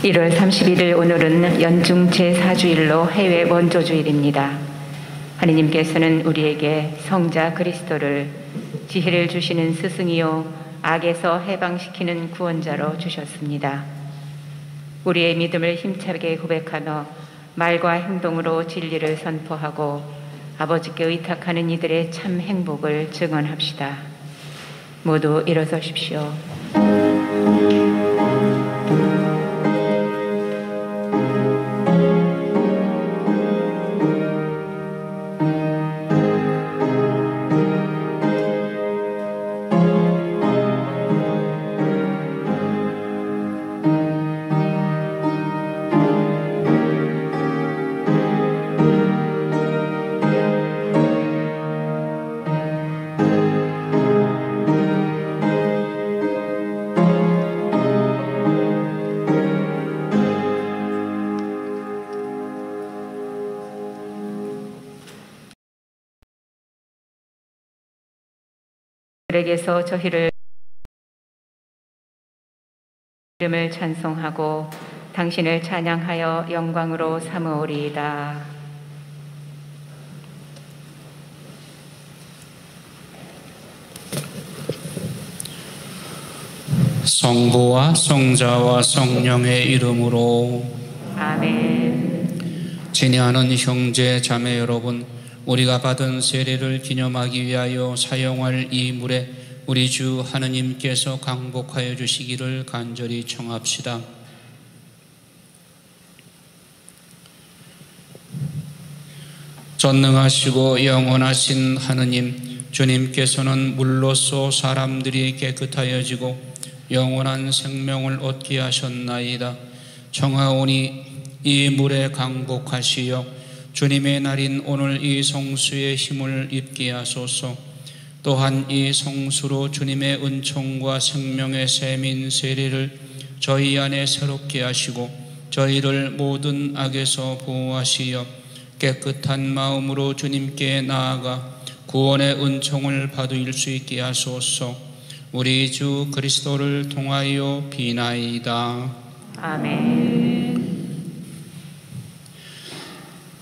1월 31일 오늘은 연중 제4주일로 해외 원조주일입니다. 하느님께서는 우리에게 성자 그리스도를 지혜를 주시는 스승이요 악에서 해방시키는 구원자로 주셨습니다. 우리의 믿음을 힘차게 고백하며 말과 행동으로 진리를 선포하고 아버지께 의탁하는 이들의 참 행복을 증언합시다. 모두 일어서십시오. 에게서 저희를 이름을 찬송하고 당신을 찬양하여 영광으로 삼으오리이다. 성부와 성자와 성령의 이름으로 아멘. 진야하는 형제 자매 여러분, 우리가 받은 세례를 기념하기 위하여 사용할 이 물에 우리 주 하느님께서 강복하여 주시기를 간절히 청합시다. 전능하시고 영원하신 하느님, 주님께서는 물로써 사람들이 깨끗하여지고 영원한 생명을 얻게 하셨나이다. 청하오니 이 물에 강복하시어 주님의 날인 오늘 이 성수의 힘을 입게 하소서. 또한 이 성수로 주님의 은총과 생명의 샘인 세례를 저희 안에 새롭게 하시고 저희를 모든 악에서 보호하시어 깨끗한 마음으로 주님께 나아가 구원의 은총을 받을 수 있게 하소서. 우리 주 그리스도를 통하여 비나이다. 아멘.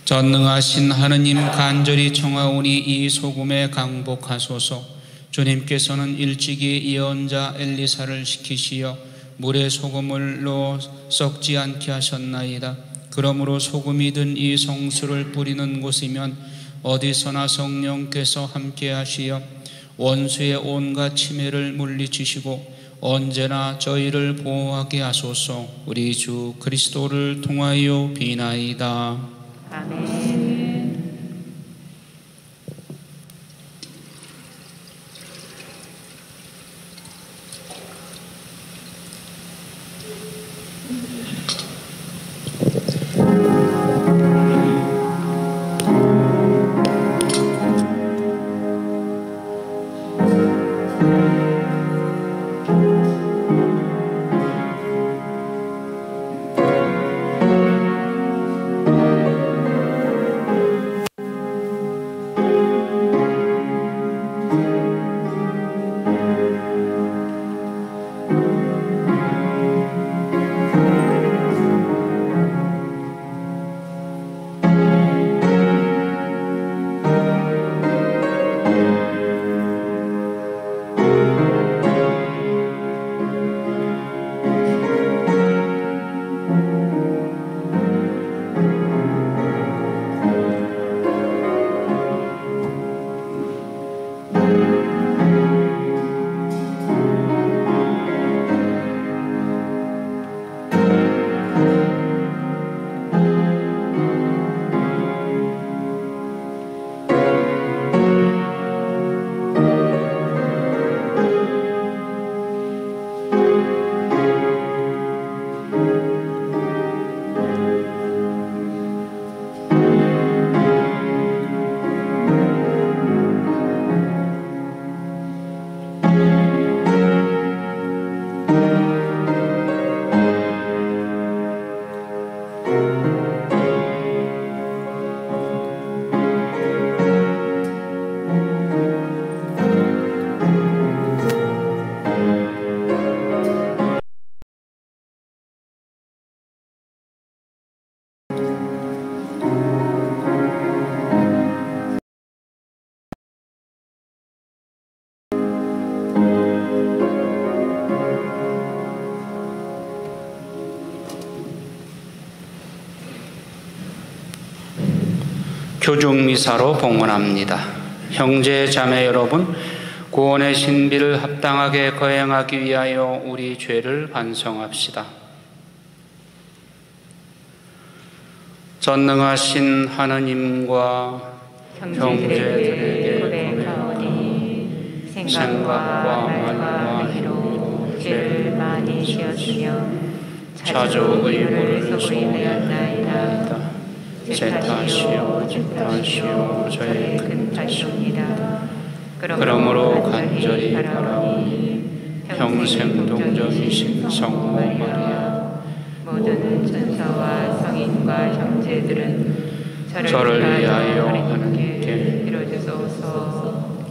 전능하신 하느님, 간절히 청하오니 이 소금에 강복하소서. 주님께서는 일찍이 예언자 엘리사를 시키시어 물에 소금을 넣어 썩지 않게 하셨나이다. 그러므로 소금이 든 이 성수를 뿌리는 곳이면 어디서나 성령께서 함께 하시어 원수의 온갖 침해를 물리치시고 언제나 저희를 보호하게 하소서. 우리 주 그리스도를 통하여 비나이다. 아멘. 교중미사로 봉헌합니다. 형제 자매 여러분, 구원의 신비를 합당하게 거행하기 위하여 우리 죄를 반성합시다. 전능하신 하느님과 형제들에게 고백하오니 생각과 말과 행위로 죄를 많이 지었으며 자주 의무를 소홀히 하였나이다. 제 탓이요 저의 큰 탓입니다. 그러므로 간절히 바라오니 평생 동정이신 성모 마리아, 모든 천사와 성인과 형제들은 저를 위하여 하나님께 빌어주소서.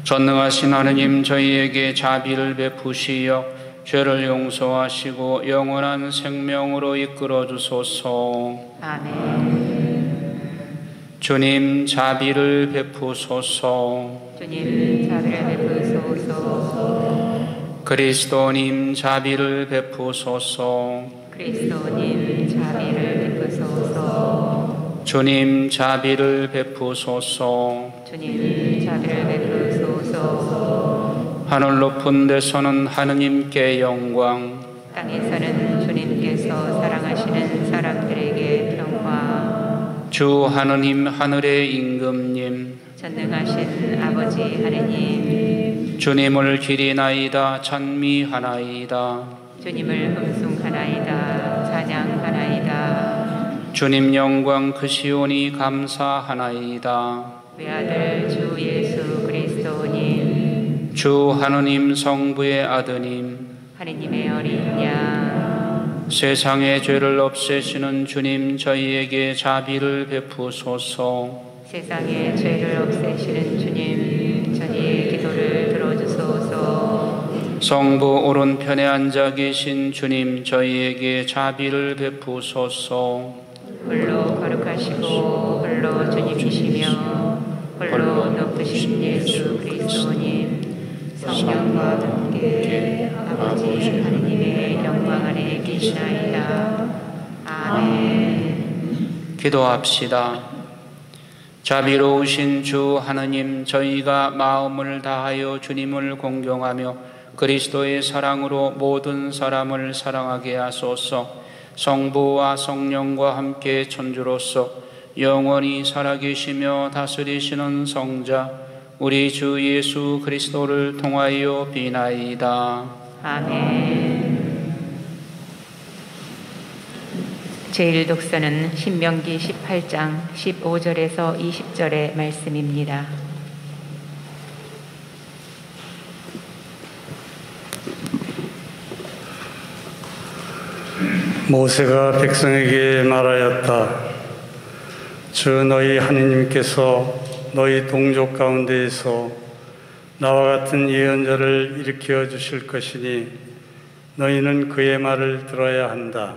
전능하신 하느님, 저희에게 자비를 베푸시어 죄를 용서하시고 영원한 생명으로 이끌어 주소서. 아멘. 주님, 자비를 베푸소서. 주님, 자비를 베푸소서. 그리스도님, 자비를 베푸소서. 그리스도님, 자비를 베푸소서. 주님, 자비를 베푸소서. 주님, 자비를 베푸소서. 하늘 높은 데서는 하느님께 영광, 땅에서는 주님께서 사랑하시는 사람들에게 평화. 주 하느님, 하늘의 임금님, 전능하신 아버지 하느님, 주님을 기리나이다 찬미하나이다. 주님을 금송하나이다 찬양하나이다. 주님 영광 크시오니 감사하나이다. 외아들 주 예수 그리스도님, 주 하느님 성부의 아드님, 하느님의 어린 양, 세상의 죄를 없애시는 주님, 저희에게 자비를 베푸소서. 세상의 죄를 없애시는 주님, 저희의 기도를 들어주소서. 성부 오른편에 앉아 계신 주님, 저희에게 자비를 베푸소서. 홀로 거룩하시고 홀로 주님이시며 홀로 높으신 예수 그리스도님, 성령과 함께 아버지 하느님의 영광 안에 계시나이다. 아멘. 기도합시다. 자비로우신 주 하느님, 저희가 마음을 다하여 주님을 공경하며 그리스도의 사랑으로 모든 사람을 사랑하게 하소서. 성부와 성령과 함께 천주로서 영원히 살아계시며 다스리시는 성자 우리 주 예수 그리스도를 통하여 비나이다. 아멘. 제1독서는 신명기 18장 15절에서 20절의 말씀입니다. 모세가 백성에게 말하였다. 주 너희 하느님께서 너희 동족 가운데에서 나와 같은 예언자를 일으켜 주실 것이니 너희는 그의 말을 들어야 한다.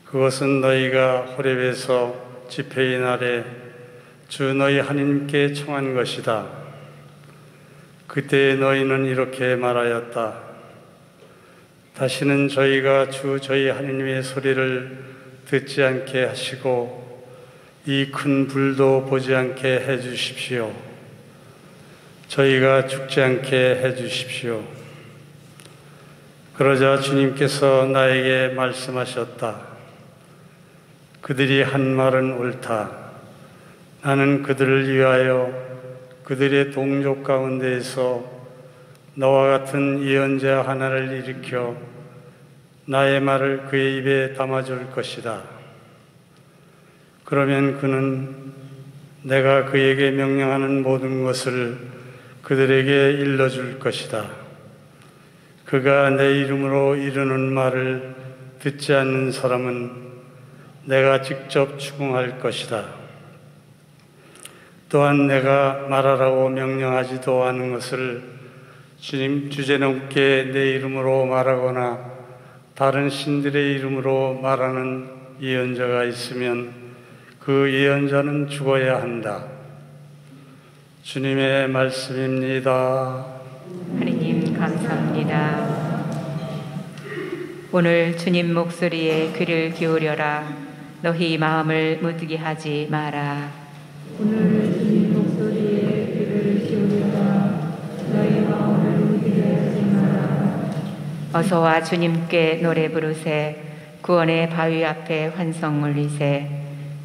그것은 너희가 호렙에서 집회의 날에 주 너희 하느님께 청한 것이다. 그때 너희는 이렇게 말하였다. 다시는 저희가 주 저희 하느님의 소리를 듣지 않게 하시고 이 큰 불도 보지 않게 해 주십시오. 저희가 죽지 않게 해 주십시오. 그러자 주님께서 나에게 말씀하셨다. 그들이 한 말은 옳다. 나는 그들을 위하여 그들의 동족 가운데에서 너와 같은 예언자 하나를 일으켜 나의 말을 그의 입에 담아줄 것이다. 그러면 그는 내가 그에게 명령하는 모든 것을 그들에게 일러줄 것이다. 그가 내 이름으로 이르는 말을 듣지 않는 사람은 내가 직접 추궁할 것이다. 또한 내가 말하라고 명령하지도 않은 것을 주제넘게 내 이름으로 말하거나 다른 신들의 이름으로 말하는 예언자가 있으면 그 예언자는 죽어야 한다. 주님의 말씀입니다. 하느님 감사합니다. 오늘 주님 목소리에 귀를 기울여라. 너희 마음을 무디게 하지 마라. 오늘 주님 목소리에 귀를 기울여라. 너희 마음을 무디게 하지 마라. 어서와 주님께 노래 부르세. 구원의 바위 앞에 환성 울리세.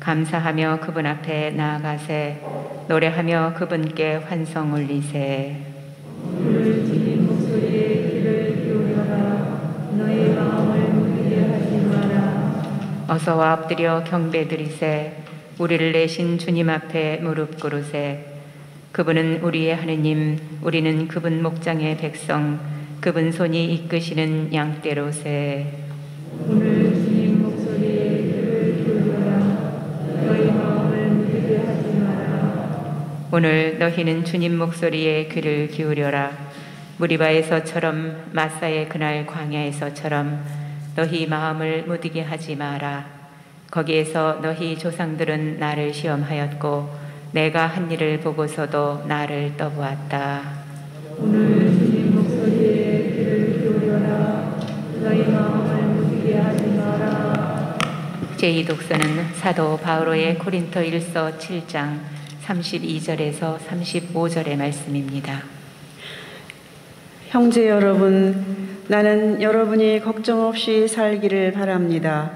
감사하며 그분 앞에 나아가세. 노래하며 그분께 환성 울리세. 오늘 주님 목소리에 귀를 기울여라. 너희 마음을 무디게 하지 마라. 어서와 엎드려 경배드리세. 우리를 내신 주님 앞에 무릎 꿇으세. 그분은 우리의 하느님, 우리는 그분 목장의 백성, 그분 손이 이끄시는 양떼로세. 오늘 주님 목소리에 귀를 기울여라. 너희 마음을 무디게 하지 마라. 오늘 너희는 주님 목소리에 귀를 기울여라. 무리바에서처럼 마사의 그날 광야에서처럼 너희 마음을 무디게 하지 마라. 거기에서 너희 조상들은 나를 시험하였고 내가 한 일을 보고서도 나를 떠보았다. 오늘 주님 목소리에 귀를 기울여라. 너희 마음을 무디게 하지 마라. 제2독서는 사도 바오로의 고린토 1서 7장 32절에서 35절의 말씀입니다. 형제 여러분, 나는 여러분이 걱정 없이 살기를 바랍니다.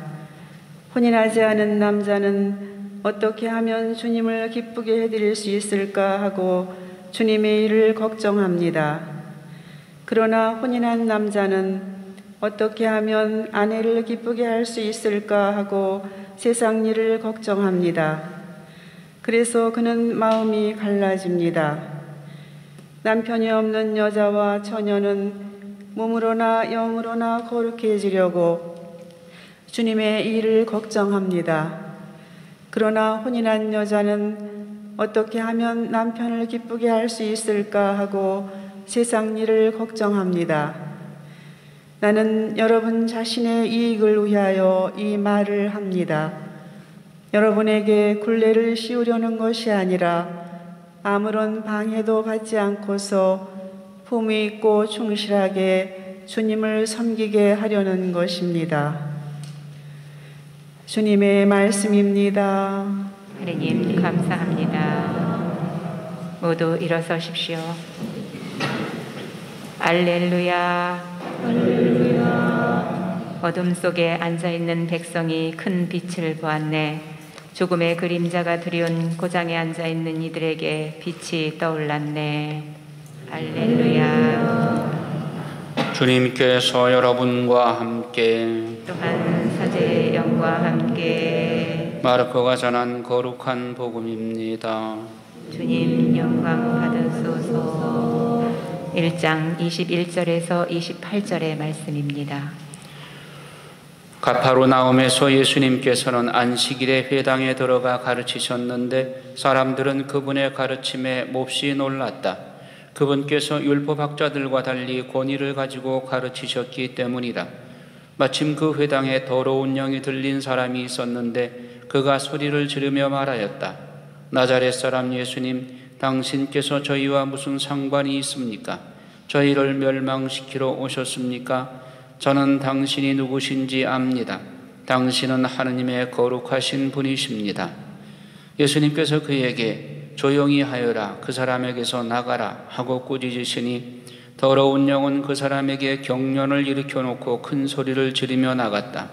혼인하지 않은 남자는 어떻게 하면 주님을 기쁘게 해드릴 수 있을까 하고 주님의 일을 걱정합니다. 그러나 혼인한 남자는 어떻게 하면 아내를 기쁘게 할 수 있을까 하고 세상 일을 걱정합니다. 그래서 그는 마음이 갈라집니다. 남편이 없는 여자와 처녀는 몸으로나 영으로나 거룩해지려고 주님의 일을 걱정합니다. 그러나 혼인한 여자는 어떻게 하면 남편을 기쁘게 할 수 있을까 하고 세상 일을 걱정합니다. 나는 여러분 자신의 이익을 위하여 이 말을 합니다. 여러분에게 굴레를 씌우려는 것이 아니라 아무런 방해도 받지 않고서 품위 있고 충실하게 주님을 섬기게 하려는 것입니다. 주님의 말씀입니다. 하느님 감사합니다. 모두 일어서십시오. 알렐루야. 할렐루야. 어둠 속에 앉아있는 백성이 큰 빛을 보았네. 죽음의 그림자가 두려운 고장에 앉아있는 이들에게 빛이 떠올랐네. 알렐루야. 주님께서 여러분과 함께 또한 사제의 영과 함께 마르코가 전한 거룩한 복음입니다. 주님 영광 받으소서. 1장 21절에서 28절의 말씀입니다. 가파르나움에서 예수님께서는 안식일에 회당에 들어가 가르치셨는데 사람들은 그분의 가르침에 몹시 놀랐다. 그분께서 율법학자들과 달리 권위를 가지고 가르치셨기 때문이다. 마침 그 회당에 더러운 영이 들린 사람이 있었는데 그가 소리를 지르며 말하였다. 나자렛 사람 예수님, 당신께서 저희와 무슨 상관이 있습니까? 저희를 멸망시키러 오셨습니까? 저는 당신이 누구신지 압니다. 당신은 하느님의 거룩하신 분이십니다. 예수님께서 그에게 조용히 하여라, 그 사람에게서 나가라 하고 꾸짖으시니 더러운 영은 그 사람에게 경련을 일으켜 놓고 큰 소리를 지르며 나갔다.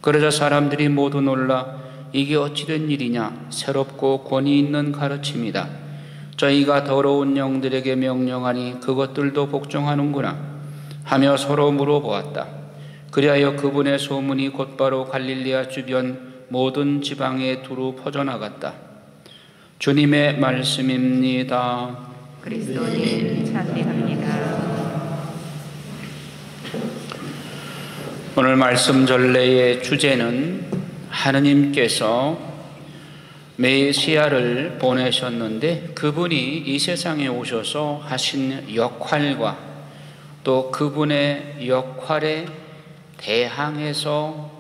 그러자 사람들이 모두 놀라 이게 어찌된 일이냐, 새롭고 권위 있는 가르침이다. 저희가 더러운 영들에게 명령하니 그것들도 복종하는구나 하며 서로 물어보았다. 그리하여 그분의 소문이 곧바로 갈릴리아 주변 모든 지방에 두루 퍼져나갔다. 주님의 말씀입니다. 그리스도님 찬미합니다. 오늘 말씀 전례의 주제는 하느님께서 메시아를 보내셨는데 그분이 이 세상에 오셔서 하신 역할과 또 그분의 역할에 대항해서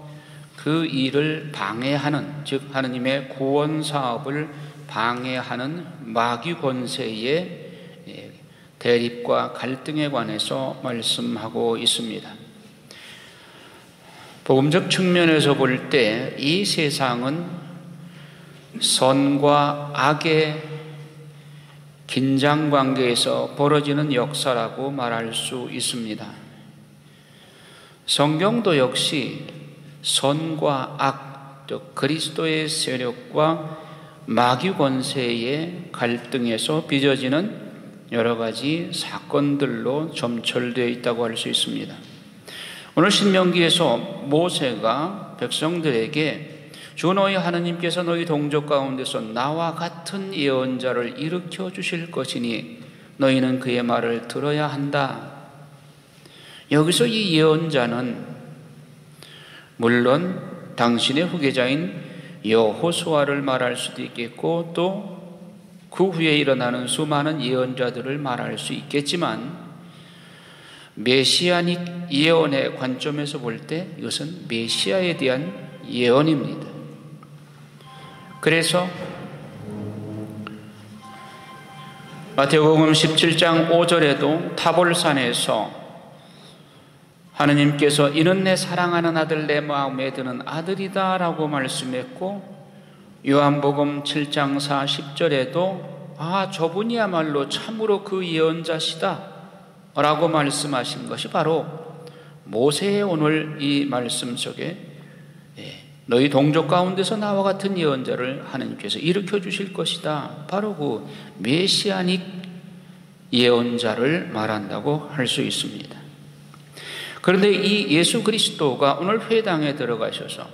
그 일을 방해하는, 즉 하느님의 구원 사업을 방해하는 마귀 권세의 대립과 갈등에 관해서 말씀하고 있습니다. 복음적 측면에서 볼 때 이 세상은 선과 악의 긴장 관계에서 벌어지는 역사라고 말할 수 있습니다. 성경도 역시 선과 악, 즉 그리스도의 세력과 마귀 권세의 갈등에서 빚어지는 여러 가지 사건들로 점철되어 있다고 할 수 있습니다. 오늘 신명기에서 모세가 백성들에게 주 너희 하나님께서 너희 동족 가운데서 나와 같은 예언자를 일으켜 주실 것이니 너희는 그의 말을 들어야 한다. 여기서 이 예언자는 물론 당신의 후계자인 여호수아를 말할 수도 있겠고 또 그 후에 일어나는 수많은 예언자들을 말할 수 있겠지만 메시아닉 예언의 관점에서 볼 때 이것은 메시아에 대한 예언입니다. 그래서 마태복음 17장 5절에도 타볼산에서 하느님께서 이는 내 사랑하는 아들 내 마음에 드는 아들이다 라고 말씀했고 요한복음 7장 40절에도 저분이야말로 참으로 그 예언자시다 라고 말씀하신 것이 바로 모세의 오늘 이 말씀 속에 너희 동족 가운데서 나와 같은 예언자를 하나님께서 일으켜 주실 것이다, 바로 그 메시아닉 예언자를 말한다고 할 수 있습니다. 그런데 이 예수 그리스도가 오늘 회당에 들어가셔서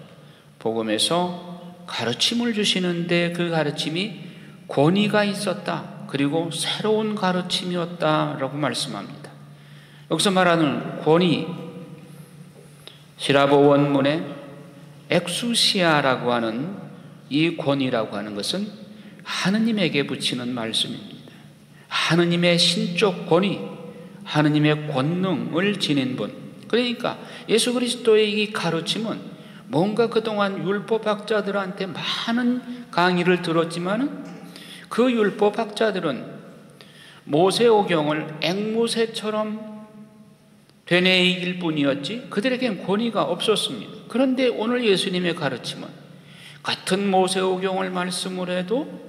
복음에서 가르침을 주시는데 그 가르침이 권위가 있었다, 그리고 새로운 가르침이었다라고 말씀합니다. 여기서 말하는 권위, 히라보 원문에 엑수시아라고 하는 이 권위라고 하는 것은 하느님에게 붙이는 말씀입니다. 하느님의 신적 권위, 하느님의 권능을 지닌 분. 그러니까 예수 그리스도의 이 가르침은 뭔가 그동안 율법학자들한테 많은 강의를 들었지만 그 율법학자들은 모세오경을 앵무새처럼 되뇌이길 뿐이었지 그들에겐 권위가 없었습니다. 그런데 오늘 예수님의 가르침은 같은 모세오경을 말씀을 해도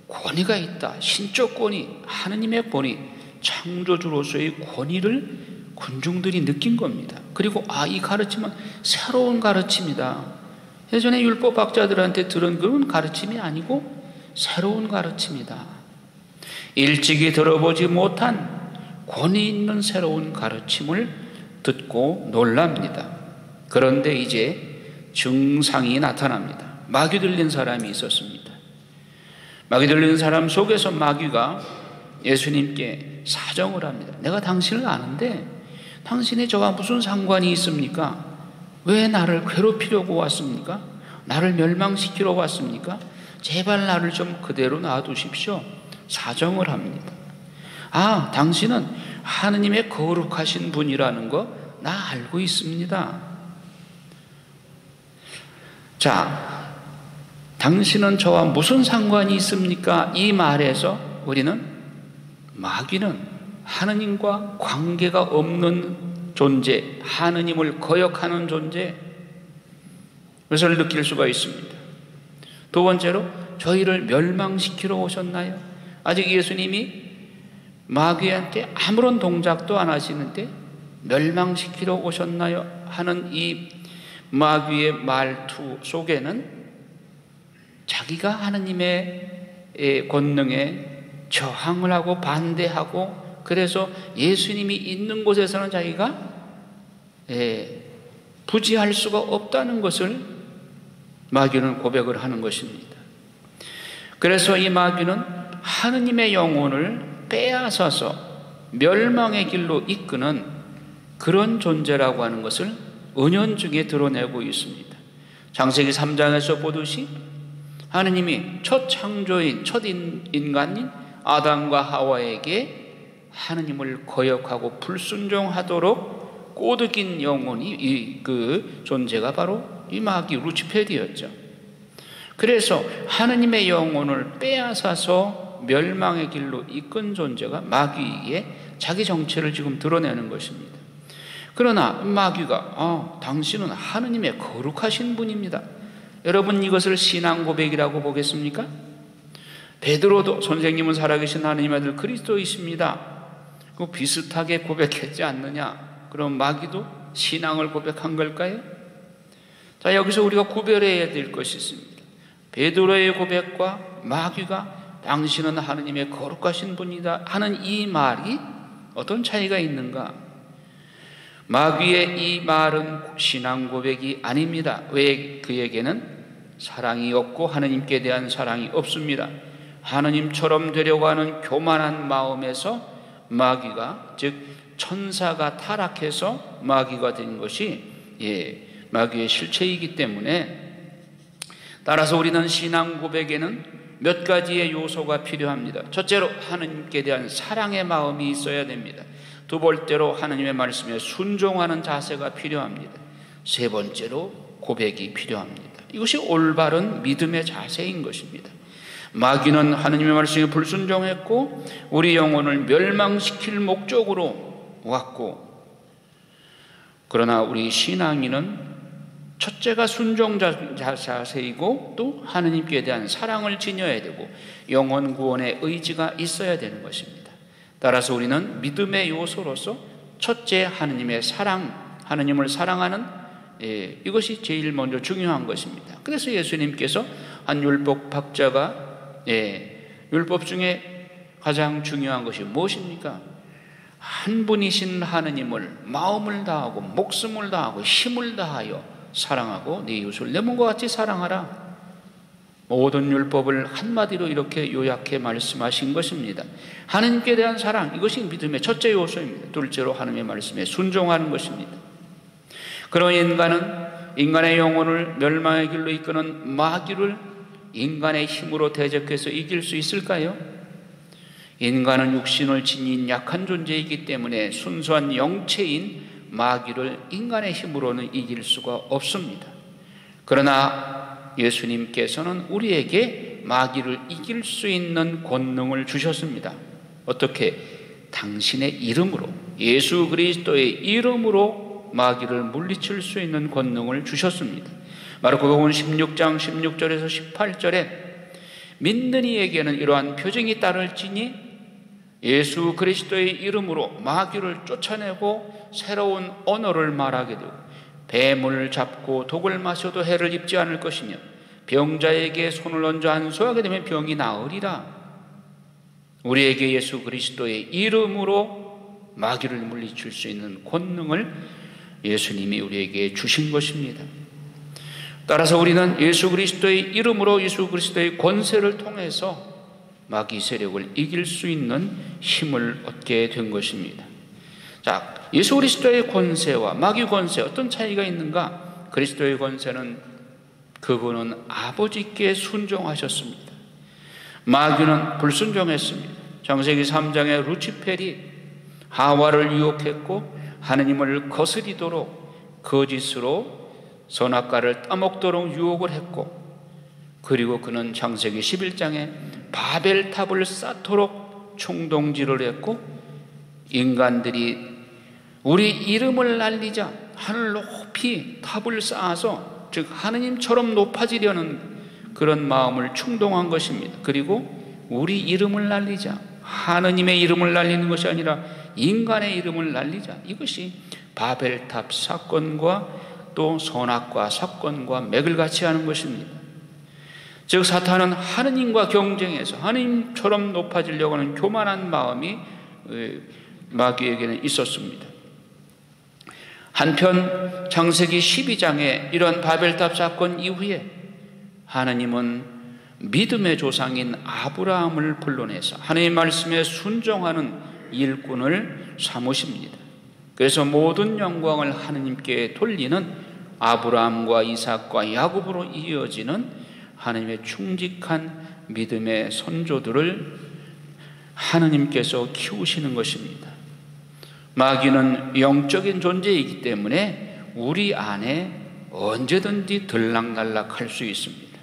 권위가 있다. 신적 권위, 하느님의 권위, 창조주로서의 권위를 군중들이 느낀 겁니다. 그리고 이 가르침은 새로운 가르침이다. 예전에 율법학자들한테 들은 그런 가르침이 아니고 새로운 가르침이다. 일찍이 들어보지 못한 권위 있는 새로운 가르침을 듣고 놀랍니다. 그런데 이제 증상이 나타납니다. 마귀 들린 사람이 있었습니다. 마귀 들린 사람 속에서 마귀가 예수님께 사정을 합니다. 내가 당신을 아는데 당신이 저와 무슨 상관이 있습니까? 왜 나를 괴롭히려고 왔습니까? 나를 멸망시키러 왔습니까? 제발 나를 좀 그대로 놔두십시오. 사정을 합니다. 당신은 하느님의 거룩하신 분이라는 거 나 알고 있습니다. 자, 당신은 저와 무슨 상관이 있습니까? 이 말에서 우리는 마귀는 하느님과 관계가 없는 존재, 하느님을 거역하는 존재, 그것을 느낄 수가 있습니다. 두 번째로 저희를 멸망시키러 오셨나요? 아직 예수님이 마귀한테 아무런 동작도 안 하시는데 멸망시키러 오셨나요? 하는 이 마귀의 말투 속에는 자기가 하느님의 권능에 저항을 하고 반대하고, 그래서 예수님이 있는 곳에서는 자기가 부지할 수가 없다는 것을 마귀는 고백을 하는 것입니다. 그래서 이 마귀는 하느님의 영혼을 빼앗아서 멸망의 길로 이끄는 그런 존재라고 하는 것을 은연중에 드러내고 있습니다. 창세기 3장에서 보듯이 하느님이 첫 창조인, 첫 인간인 아담과 하와에게 하느님을 거역하고 불순종하도록 꼬드긴 영혼이 그 존재가 바로 이 마귀 루치페르였죠. 그래서 하느님의 영혼을 빼앗아서 멸망의 길로 이끈 존재가 마귀의 자기 정체를 지금 드러내는 것입니다. 그러나 마귀가 당신은 하느님의 거룩하신 분입니다. 여러분, 이것을 신앙 고백이라고 보겠습니까? 베드로도 선생님은 살아계신 하느님 아들 그리스도이십니다. 그 비슷하게 고백했지 않느냐? 그럼 마귀도 신앙을 고백한 걸까요? 자, 여기서 우리가 구별해야 될 것이 있습니다. 베드로의 고백과 마귀가 당신은 하느님의 거룩하신 분이다 하는 이 말이 어떤 차이가 있는가? 마귀의 이 말은 신앙 고백이 아닙니다. 왜? 그에게는 사랑이 없고 하느님께 대한 사랑이 없습니다. 하느님처럼 되려고 하는 교만한 마음에서 마귀가, 즉 천사가 타락해서 마귀가 된 것이 마귀의 실체이기 때문에, 따라서 우리는 신앙 고백에는 몇 가지의 요소가 필요합니다. 첫째로 하느님께 대한 사랑의 마음이 있어야 됩니다. 두 번째로 하느님의 말씀에 순종하는 자세가 필요합니다. 세 번째로 고백이 필요합니다. 이것이 올바른 믿음의 자세인 것입니다. 마귀는 하느님의 말씀에 불순종했고 우리 영혼을 멸망시킬 목적으로 왔고, 그러나 우리 신앙인은 첫째가 순종자 자세이고 또 하느님께 대한 사랑을 지녀야 되고 영혼 구원의 의지가 있어야 되는 것입니다. 따라서 우리는 믿음의 요소로서 첫째 하느님의 사랑, 하느님을 사랑하는 이것이 제일 먼저 중요한 것입니다. 그래서 예수님께서 한 율법 학자가 율법 중에 가장 중요한 것이 무엇입니까? 한 분이신 하느님을 마음을 다하고 목숨을 다하고 힘을 다하여 사랑하고 네 이웃을 내 몸과 같이 사랑하라. 모든 율법을 한마디로 이렇게 요약해 말씀하신 것입니다. 하느님께 대한 사랑, 이것이 믿음의 첫째 요소입니다. 둘째로 하느님의 말씀에 순종하는 것입니다. 그런 인간은 인간의 영혼을 멸망의 길로 이끄는 마귀를 인간의 힘으로 대적해서 이길 수 있을까요? 인간은 육신을 지닌 약한 존재이기 때문에 순수한 영체인 마귀를 인간의 힘으로는 이길 수가 없습니다. 그러나 예수님께서는 우리에게 마귀를 이길 수 있는 권능을 주셨습니다. 어떻게? 당신의 이름으로, 예수 그리스도의 이름으로 마귀를 물리칠 수 있는 권능을 주셨습니다. 마르코복음 16장 16절에서 18절에 믿는 이에게는 이러한 표징이 따를지니 예수 그리스도의 이름으로 마귀를 쫓아내고 새로운 언어를 말하게 되고 뱀을 잡고 독을 마셔도 해를 입지 않을 것이며 병자에게 손을 얹어 안수하게 되면 병이 나으리라. 우리에게 예수 그리스도의 이름으로 마귀를 물리칠 수 있는 권능을 예수님이 우리에게 주신 것입니다. 따라서 우리는 예수 그리스도의 이름으로 예수 그리스도의 권세를 통해서 마귀 세력을 이길 수 있는 힘을 얻게 된 것입니다. 자, 예수 그리스도의 권세와 마귀 권세 어떤 차이가 있는가? 그리스도의 권세는 그분은 아버지께 순종하셨습니다. 마귀는 불순종했습니다. 창세기 3장에 루치펠이 하와를 유혹했고 하느님을 거스리도록 거짓으로 선악과를 따먹도록 유혹을 했고, 그리고 그는 창세기 11장에 바벨탑을 쌓도록 충동질을 했고, 인간들이 우리 이름을 날리자 하늘 높이 탑을 쌓아서, 즉 하느님처럼 높아지려는 그런 마음을 충동한 것입니다. 그리고 우리 이름을 날리자, 하느님의 이름을 날리는 것이 아니라 인간의 이름을 날리자, 이것이 바벨탑 사건과 또 선악과 사건과 맥을 같이 하는 것입니다. 즉 사탄은 하느님과 경쟁해서 하느님처럼 높아지려고 하는 교만한 마음이 마귀에게는 있었습니다. 한편 창세기 12장에 이런 바벨탑 사건 이후에 하느님은 믿음의 조상인 아브라함을 불러내서 하느님 말씀에 순종하는 일꾼을 삼으십니다. 그래서 모든 영광을 하느님께 돌리는 아브라함과 이삭과 야곱으로 이어지는 하느님의 충직한 믿음의 선조들을 하느님께서 키우시는 것입니다. 마귀는 영적인 존재이기 때문에 우리 안에 언제든지 들락날락할 수 있습니다.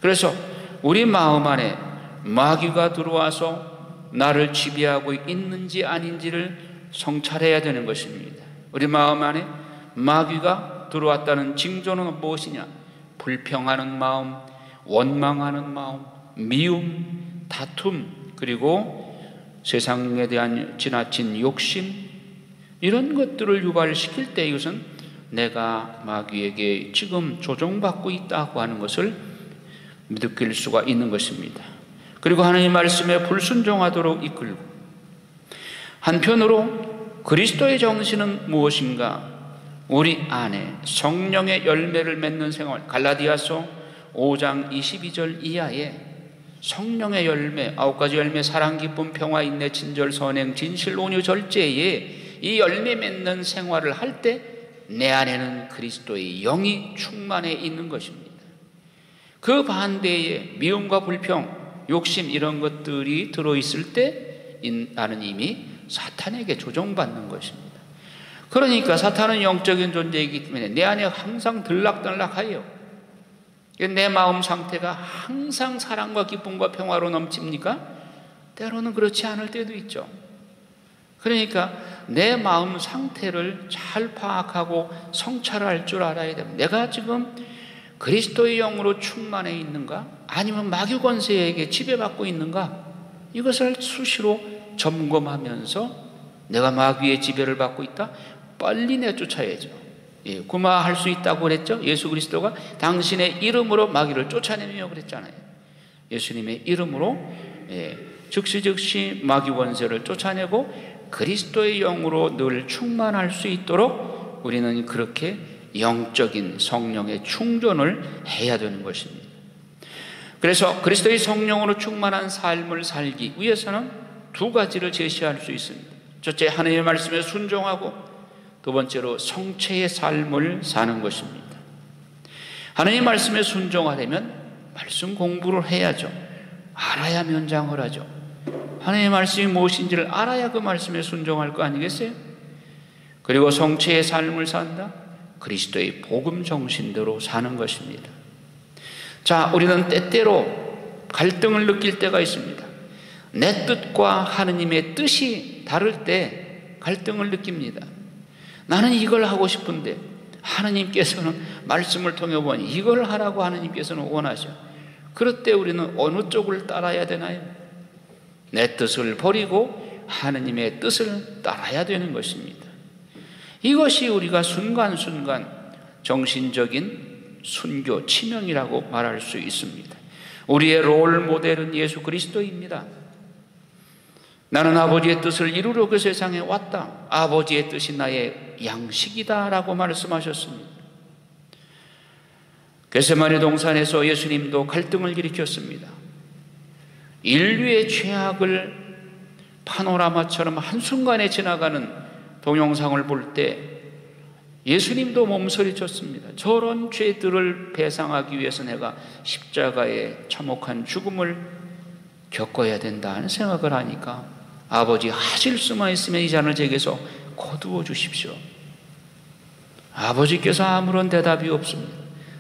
그래서 우리 마음 안에 마귀가 들어와서 나를 지배하고 있는지 아닌지를 성찰해야 되는 것입니다. 우리 마음 안에 마귀가 들어왔다는 징조는 무엇이냐? 불평하는 마음, 원망하는 마음, 미움, 다툼, 그리고 세상에 대한 지나친 욕심, 이런 것들을 유발시킬 때 이것은 내가 마귀에게 지금 조종받고 있다고 하는 것을 느낄 수가 있는 것입니다. 그리고 하나님 말씀에 불순종하도록 이끌고, 한편으로 그리스도의 정신은 무엇인가? 우리 안에 성령의 열매를 맺는 생활, 갈라디아서 5장 22절 이하에 성령의 열매, 9가지 열매, 사랑, 기쁨, 평화, 인내, 친절, 선행, 진실, 온유, 절제에 이 열매 맺는 생활을 할 때 내 안에는 그리스도의 영이 충만해 있는 것입니다. 그 반대에 미움과 불평, 욕심, 이런 것들이 들어있을 때 나는 이미 사탄에게 조종받는 것입니다. 그러니까 사탄은 영적인 존재이기 때문에 내 안에 항상 들락달락하여, 내 마음 상태가 항상 사랑과 기쁨과 평화로 넘칩니까? 때로는 그렇지 않을 때도 있죠. 그러니까 내 마음 상태를 잘 파악하고 성찰할 줄 알아야 됩니다. 내가 지금 그리스도의 영으로 충만해 있는가? 아니면 마귀 권세에게 지배받고 있는가? 이것을 수시로 점검하면서 내가 마귀의 지배를 받고 있다? 빨리 내쫓아야죠. 구마할 수 있다고 그랬죠. 예수 그리스도가 당신의 이름으로 마귀를 쫓아내며 그랬잖아요. 예수님의 이름으로 즉시 마귀 권세를 쫓아내고 그리스도의 영으로 늘 충만할 수 있도록 우리는 그렇게 영적인 성령의 충전을 해야 되는 것입니다. 그래서 그리스도의 성령으로 충만한 삶을 살기 위해서는 두 가지를 제시할 수 있습니다. 첫째, 하나님의 말씀에 순종하고, 두 번째로 성체의 삶을 사는 것입니다. 하나님의 말씀에 순종하려면 말씀 공부를 해야죠. 알아야 면장을 하죠. 하나님의 말씀이 무엇인지를 알아야 그 말씀에 순종할 거 아니겠어요? 그리고 성체의 삶을 산다? 그리스도의 복음 정신대로 사는 것입니다. 자, 우리는 때때로 갈등을 느낄 때가 있습니다. 내 뜻과 하느님의 뜻이 다를 때 갈등을 느낍니다. 나는 이걸 하고 싶은데 하느님께서는 말씀을 통해 보니 이걸 하라고 하느님께서는 원하셔. 그럴 때 우리는 어느 쪽을 따라야 되나요? 내 뜻을 버리고 하느님의 뜻을 따라야 되는 것입니다. 이것이 우리가 순간순간 정신적인 순교, 치명이라고 말할 수 있습니다. 우리의 롤 모델은 예수 그리스도입니다. 나는 아버지의 뜻을 이루려 그 세상에 왔다. 아버지의 뜻이 나의 양식이다 라고 말씀하셨습니다. 겟세마네 동산에서 예수님도 갈등을 일으켰습니다. 인류의 죄악을 파노라마처럼 한순간에 지나가는 동영상을 볼 때 예수님도 몸서리쳤습니다. 저런 죄들을 배상하기 위해서 내가 십자가에 참혹한 죽음을 겪어야 된다는 생각을 하니까 아버지, 하실 수만 있으면 이 잔을 제게서 거두어 주십시오. 아버지께서 아무런 대답이 없습니다.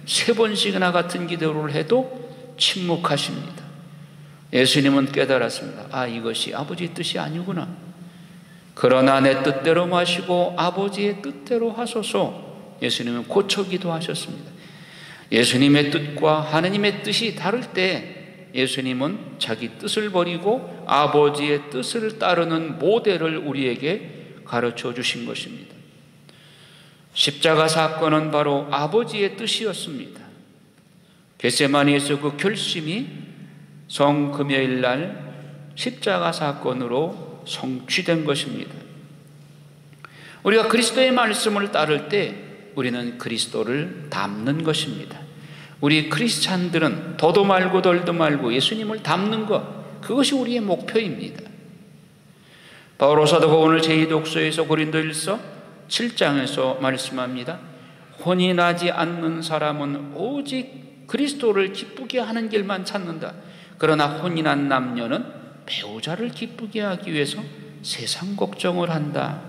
3번씩이나 같은 기도를 해도 침묵하십니다. 예수님은 깨달았습니다. 이것이 아버지의 뜻이 아니구나. 그러나 내 뜻대로 마시고 아버지의 뜻대로 하소서. 예수님은 고쳐 기도하셨습니다. 예수님의 뜻과 하느님의 뜻이 다를 때 예수님은 자기 뜻을 버리고 아버지의 뜻을 따르는 모델을 우리에게 가르쳐 주신 것입니다. 십자가 사건은 바로 아버지의 뜻이었습니다. 겟세마니에서 그 결심이 성금요일 날 십자가 사건으로 성취된 것입니다. 우리가 그리스도의 말씀을 따를 때 우리는 그리스도를 닮는 것입니다. 우리 크리스찬들은 더도 말고 덜도 말고 예수님을 닮는 것, 그것이 우리의 목표입니다. 바울 사도가 오늘 제2독서에서 고린도일서 7장에서 말씀합니다. 혼이 나지 않는 사람은 오직 그리스도를 기쁘게 하는 길만 찾는다. 그러나 혼이 난 남녀는 배우자를 기쁘게 하기 위해서 세상 걱정을 한다.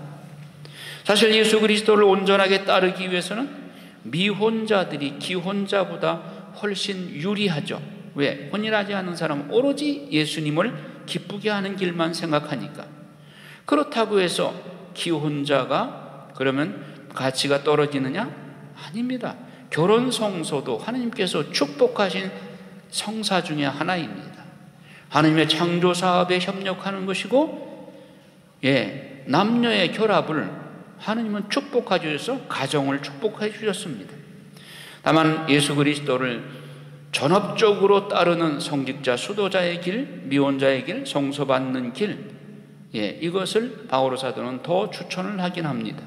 사실 예수 그리스도를 온전하게 따르기 위해서는 미혼자들이 기혼자보다 훨씬 유리하죠. 왜? 혼이 나지 않는 사람은 오로지 예수님을 기쁘게 하는 길만 생각하니까. 그렇다고 해서 기혼자가 그러면 가치가 떨어지느냐? 아닙니다. 결혼 성소도 하나님께서 축복하신 성사 중에 하나입니다. 하나님의 창조 사업에 협력하는 것이고, 남녀의 결합을 하나님은 축복해 주셔서 가정을 축복해 주셨습니다. 다만 예수 그리스도를 전업적으로 따르는 성직자, 수도자의 길, 미혼자의 길, 성소받는 길, 이것을 바오로 사도는 더 추천을 하긴 합니다.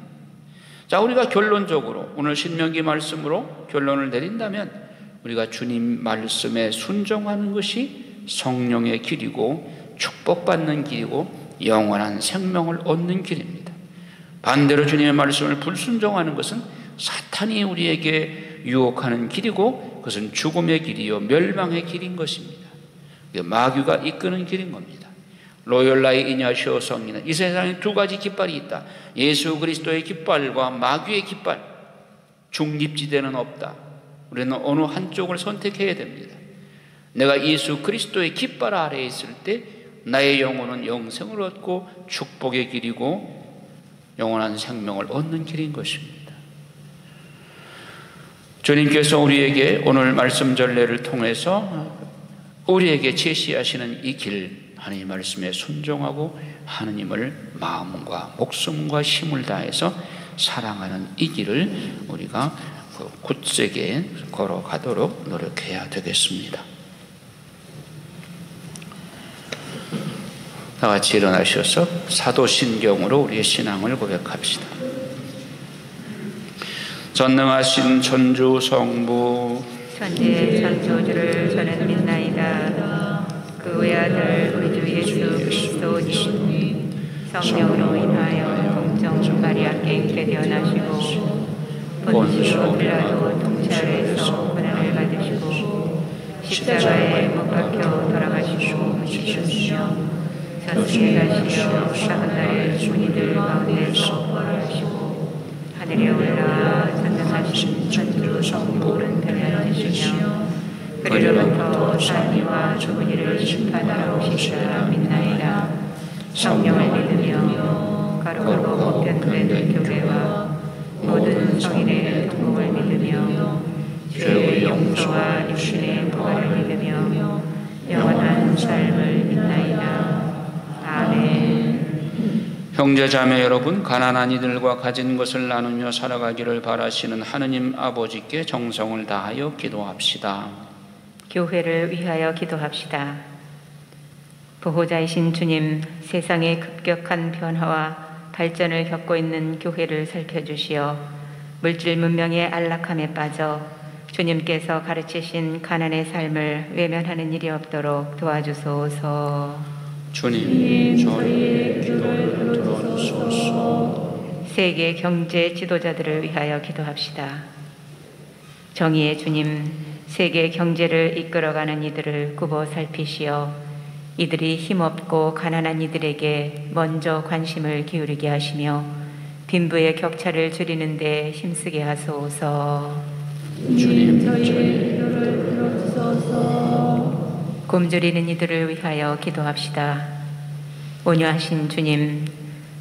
자, 우리가 결론적으로 오늘 신명기 말씀으로 결론을 내린다면 우리가 주님 말씀에 순종하는 것이 성령의 길이고 축복받는 길이고 영원한 생명을 얻는 길입니다. 반대로 주님의 말씀을 불순종하는 것은 사탄이 우리에게 유혹하는 길이고 그것은 죽음의 길이요 멸망의 길인 것입니다. 마귀가 이끄는 길인 겁니다. 로열라의 이냐시오 성리는 이 세상에 두 가지 깃발이 있다. 예수 그리스도의 깃발과 마귀의 깃발. 중립지대는 없다. 우리는 어느 한쪽을 선택해야 됩니다. 내가 예수 그리스도의 깃발 아래에 있을 때 나의 영혼은 영생을 얻고 축복의 길이고 영원한 생명을 얻는 길인 것입니다. 주님께서 우리에게 오늘 말씀 전례를 통해서 우리에게 제시하시는 이 길, 하나님 말씀에 순종하고 하나님을 마음과 목숨과 힘을 다해서 사랑하는 이 길을 우리가 굳세게 걸어가도록 노력해야 되겠습니다. 다 같이 일어나셔서 사도신경으로 우리의 신앙을 고백합시다. 전능하신 천주 성부 천지의 창조주를 저는 믿나이다. 그 외아들 우리 주 예수 그리스도님 성령으로 인하여 동정 마리아께 잉태 태어나시고 본시오 빌라도 통치아래서 고난을 받으시고 십자가에 못 박혀 돌아가시고 죽으시며 저승에 가시어 사흘날 죽은이들 가운데서 부활하시고 하늘에 올라 전능하신 천주 성부를 편안하시며 그리로부터 사니와 죽은 이를 심판하러 오시리라 믿나이다. 성령을 믿으며 거룩하고 보편된 교회와 모든 성인의 통공을 믿으며 죄의 용서와 육신의 부활을 믿으며 영원한 삶을 믿나이다. 아멘. 형제 자매 여러분, 가난한 이들과 가진 것을 나누며 살아가기를 바라시는 하느님 아버지께 정성을 다하여 기도합시다. 교회를 위하여 기도합시다. 보호자이신 주님, 세상의 급격한 변화와 발전을 겪고 있는 교회를 살펴주시어 물질 문명의 안락함에 빠져 주님께서 가르치신 가난의 삶을 외면하는 일이 없도록 도와주소서. 주님, 저희의 기도를 들어주소서. 세계 경제 지도자들을 위하여 기도합시다. 정의의 주님, 세계 경제를 이끌어가는 이들을 굽어 살피시어 이들이 힘없고 가난한 이들에게 먼저 관심을 기울이게 하시며 빈부의 격차를 줄이는 데 힘쓰게 하소서. 주님, 저희의 기도를 들어주소서. 굶주리는 이들을 위하여 기도합시다. 온유하신 주님,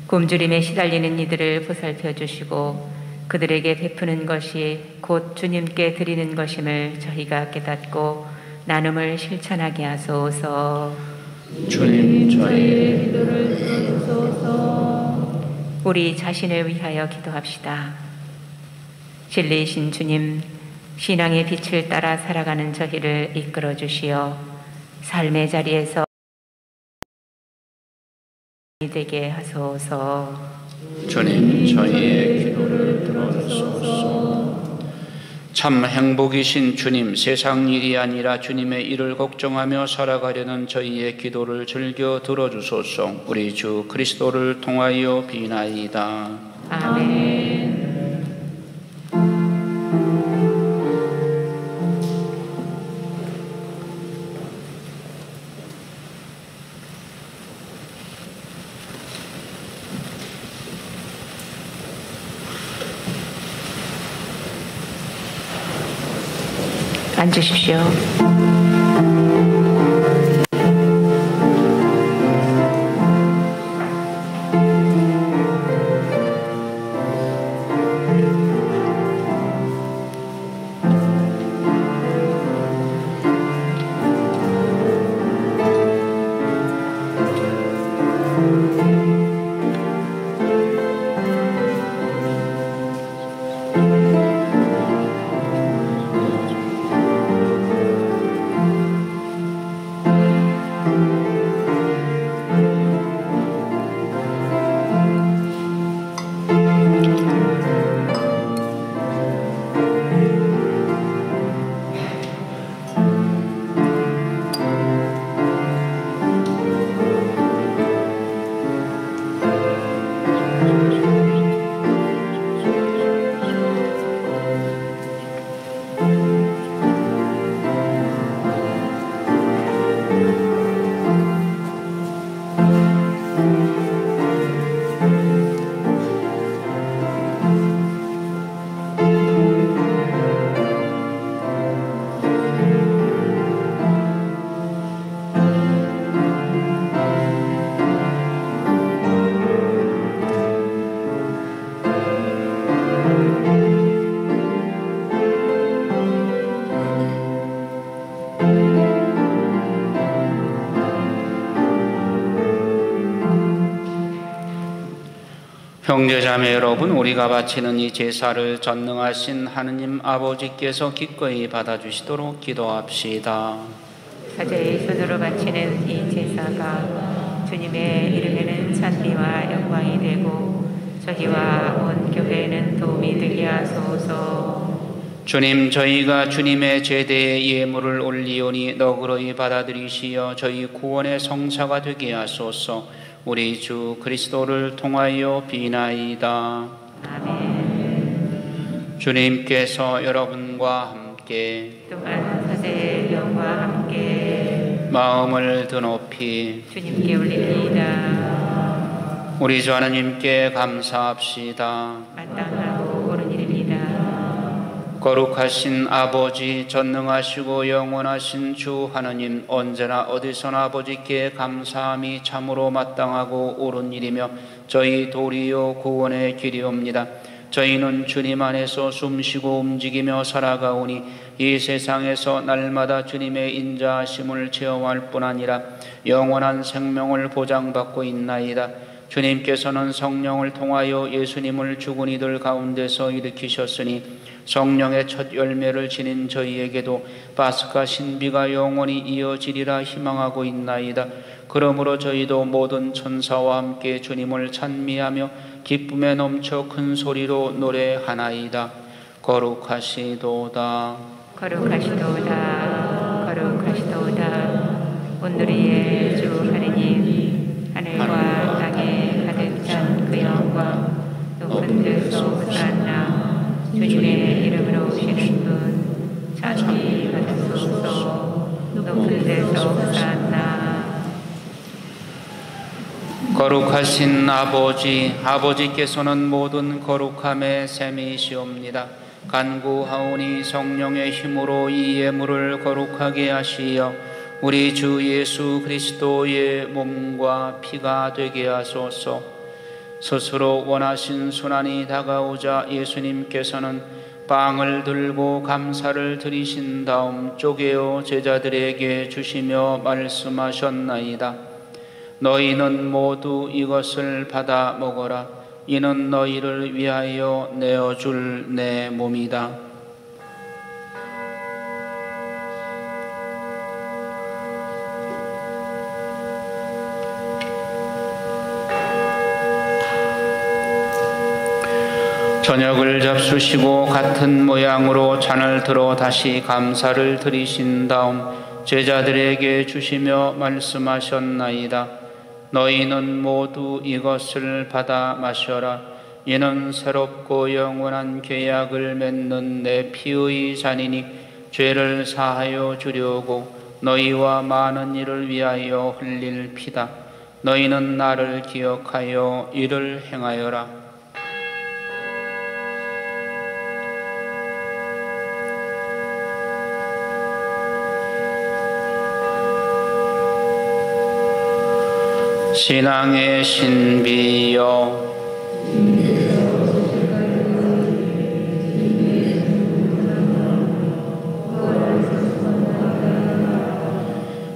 굶주림에 시달리는 이들을 보살펴 주시고 그들에게 베푸는 것이 곧 주님께 드리는 것임을 저희가 깨닫고 나눔을 실천하게 하소서. 주님, 저희의 기도를 들어주소서. 우리 자신을 위하여 기도합시다. 진리이신 주님, 신앙의 빛을 따라 살아가는 저희를 이끌어 주시어 삶의 자리에서 되게 하소서. 주님, 저희의 기도를 들어주소서. 참 행복이신 주님, 세상 일이 아니라 주님의 일을 걱정하며 살아가려는 저희의 기도를 즐겨 들어주소서. 우리 주 그리스도를 통하여 비나이다. 아멘. 앉으십시오. 형제자매 여러분, 우리가 바치는 이 제사를 전능하신 하느님 아버지께서 기꺼이 받아주시도록 기도합시다. 사제의 손으로 바치는 이 제사가 주님의 이름에는 찬미와 영광이 되고 저희와 온 교회에는 도움이 되게 하소서. 주님, 저희가 주님의 제대에 예물을 올리오니 너그러이 받아들이시어 저희 구원의 성사가 되게 하소서. 우리 주 그리스도를 통하여 비나이다. 아멘. 주님께서 여러분과 함께 또한 사제의 영과 함께 마음을 드높이 주님께 올립니다. 우리 주 하나님께 감사합시다. 마땅하고 옳은 일입니다. 거룩하신 아버지, 전능하시고 영원하신 주 하나님, 언제나 어디서나 아버지께 감사함이 참으로 마땅하고 옳은 일이며 저희 도리요 구원의 길이옵니다. 저희는 주님 안에서 숨쉬고 움직이며 살아가오니 이 세상에서 날마다 주님의 인자하심을 체험할 뿐 아니라 영원한 생명을 보장받고 있나이다. 주님께서는 성령을 통하여 예수님을 죽은 이들 가운데서 일으키셨으니 성령의 첫 열매를 지닌 저희에게도 파스카 신비가 영원히 이어지리라 희망하고 있나이다. 그러므로 저희도 모든 천사와 함께 주님을 찬미하며 기쁨에 넘쳐 큰 소리로 노래하나이다. 거룩하시도다. 거룩하시도다. 거룩하시도다. 온누리의 주 하느님, 하늘과 땅에 가득 찬 그 영광, 높은 데서 호산나. 주님의 이름으로 오시는 분 찬미 받으소서. 높은 데서 호산나. 거룩하신 아버지, 아버지께서는 모든 거룩함의 셈이시옵니다. 간구하오니 성령의 힘으로 이 예물을 거룩하게 하시어 우리 주 예수 그리스도의 몸과 피가 되게 하소서. 스스로 원하신 순환이 다가오자 예수님께서는 빵을 들고 감사를 드리신 다음 쪼개어 제자들에게 주시며 말씀하셨나이다. 너희는 모두 이것을 받아 먹어라. 이는 너희를 위하여 내어줄 내 몸이다. 저녁을 잡수시고 같은 모양으로 잔을 들어 다시 감사를 드리신 다음 제자들에게 주시며 말씀하셨나이다. 너희는 모두 이것을 받아 마셔라. 이는 새롭고 영원한 계약을 맺는 내 피의 잔이니 죄를 사하여 주려고 너희와 많은 이를 위하여 흘릴 피다. 너희는 나를 기억하여 이를 행하여라. 신앙의 신비여,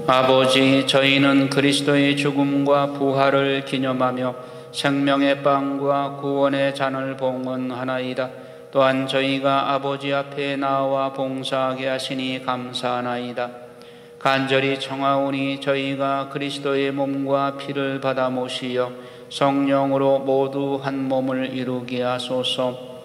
아버지, 저희는 그리스도의 죽음과 부활을 기념하며 생명의 빵과 구원의 잔을 봉헌하나이다. 또한 저희가 아버지 앞에 나와 봉사하게 하시니 감사하나이다. 간절히 청하오니 저희가 그리스도의 몸과 피를 받아 모시어 성령으로 모두 한 몸을 이루게 하소서.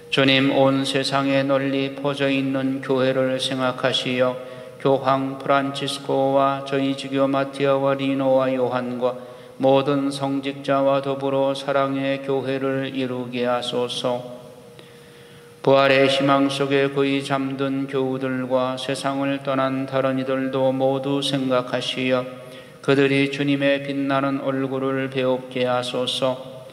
주님, 온 세상에 널리 퍼져 있는 교회를 생각하시어 교황 프란치스코와 저희 주교 마티아와 리노와 요한과 모든 성직자와 더불어 사랑의 교회를 이루게 하소서. 부활의 희망 속에 거의 잠든 교우들과 세상을 떠난 다른 이들도 모두 생각하시어 그들이 주님의 빛나는 얼굴을 배웁게 하소서.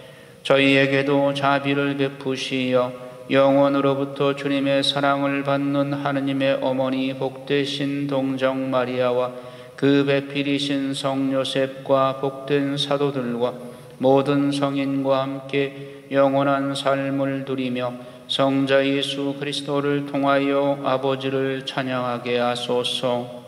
저희에게도 자비를 베푸시어 영원으로부터 주님의 사랑을 받는 하느님의 어머니 복되신 동정 마리아와 그 배필이신 성 요셉과 복된 사도들과 모든 성인과 함께 영원한 삶을 누리며 성자 예수 그리스도를 통하여 아버지를 찬양하게 하소서.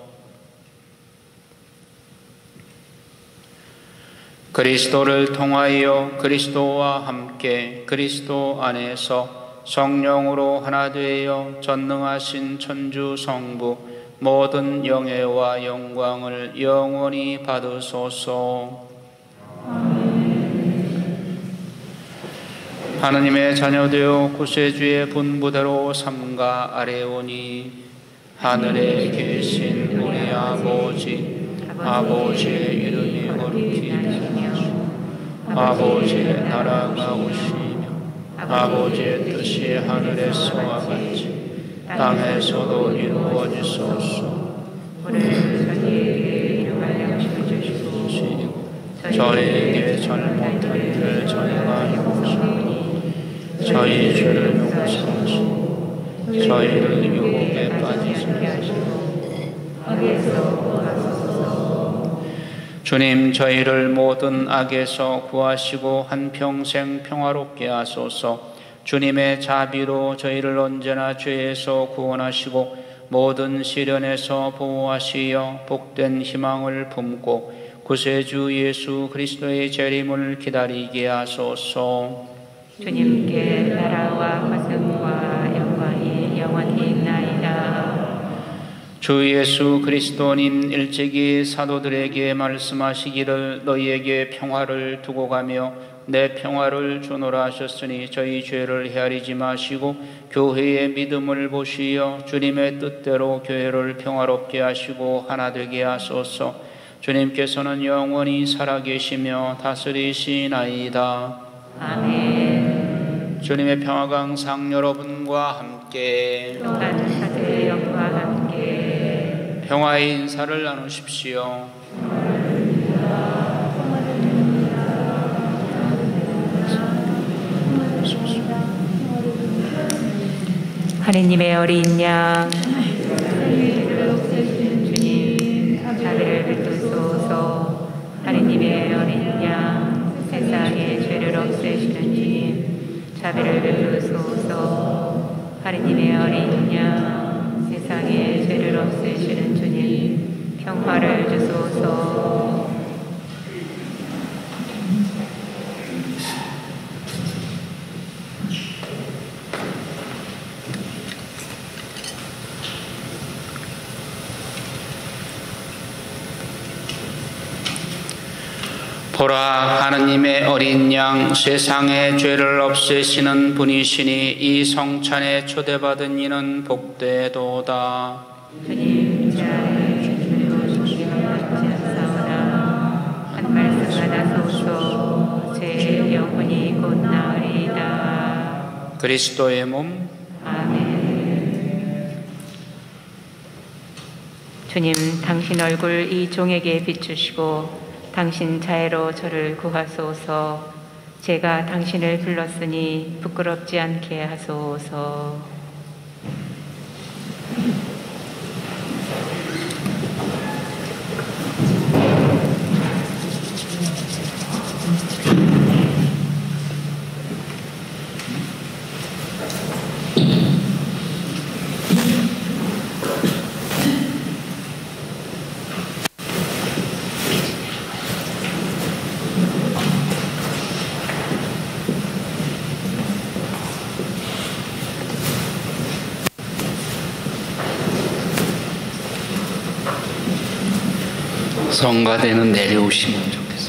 그리스도를 통하여 그리스도와 함께 그리스도 안에서 성령으로 하나 되어 전능하신 천주 성부 모든 영예와 영광을 영원히 받으소서. 하느님의 자녀되어 구세주의 분부대로 삼가 아뢰오니 하늘에 계신 우리 아버지의 이름이 거룩히 여기시며 아버지의 나라가 오시며 아버지의 뜻이 하늘에서와 같이 땅에서도 이루어지소서. 오늘 저희에게 일용할 양식을 주시고 저희에게 잘못한 일을 저희가 용서하니 저희 죄를 용서하시고 저희를 유혹에 빠지지 않게 하시고 악에서 구하소서. 주님, 저희를 모든 악에서 구하시고 한평생 평화롭게 하소서. 주님의 자비로 저희를 언제나 죄에서 구원하시고 모든 시련에서 보호하시어 복된 희망을 품고 구세주 예수 그리스도의 재림을 기다리게 하소서. 주님께 나라와 권능과 영광이 영원히 있나이다. 주 예수 그리스도님, 일찍이 사도들에게 말씀하시기를 너희에게 평화를 두고 가며 내 평화를 주노라 하셨으니 저희 죄를 헤아리지 마시고 교회의 믿음을 보시어 주님의 뜻대로 교회를 평화롭게 하시고 하나 되게 하소서. 주님께서는 영원히 살아계시며 다스리시나이다. 아멘. 주님의 평화가 항상 여러분과 함께 또한 사도의 영과 함께 평화의 인사를 나누십시오. 하느님의 어린 양 주님, 자비를 베푸소서. 하느님의 어린 양, 세상의 죄를 없애시는 주님, 자비를 베푸소서. 하느님의 어린 양, 세상의 죄를 없애시는 주님, 평화를 주소서. 보라, 하느님의 어린 양, 세상의 죄를 없애시는 분이시니 이 성찬에 초대받은 이는 복되도다. 주님, 제 안에 주시고 주시면 죽지 않사오나 한 말씀 하나소서. 제 영혼이 곧 나으리이다. 그리스도의 몸, 아멘. 주님, 당신 얼굴 이 종에게 비추시고 당신 자애로 저를 구하소서. 제가 당신을 불렀으니 부끄럽지 않게 하소서. 성가대는 내려오시면 좋겠어.